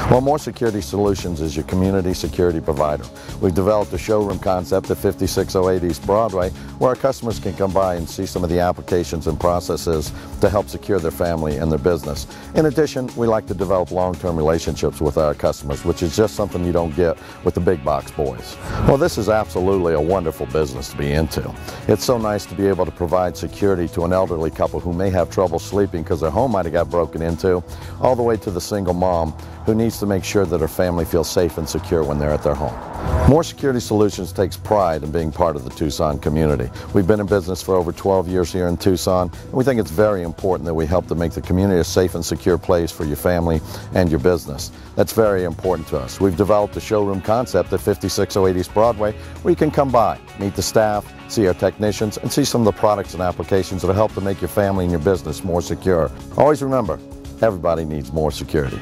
Well, More Security Solutions is your community security provider. We've developed a showroom concept at 5608 East Broadway where our customers can come by and see some of the applications and processes to help secure their family and their business. In addition, we like to develop long-term relationships with our customers, which is just something you don't get with the big box boys. Well, this is absolutely a wonderful business to be into. It's so nice to be able to provide security to an elderly couple who may have trouble sleeping because their home might have got broken into, all the way to the single mom who needs to make sure that her family feels safe and secure when they're at their home. More Security Solutions takes pride in being part of the Tucson community. We've been in business for over 12 years here in Tucson, and we think it's very important that we help to make the community a safe and secure place for your family and your business. That's very important to us. We've developed a showroom concept at 5608 East Broadway where you can come by, meet the staff, see our technicians, and see some of the products and applications that will help to make your family and your business more secure. Always remember, everybody needs more security.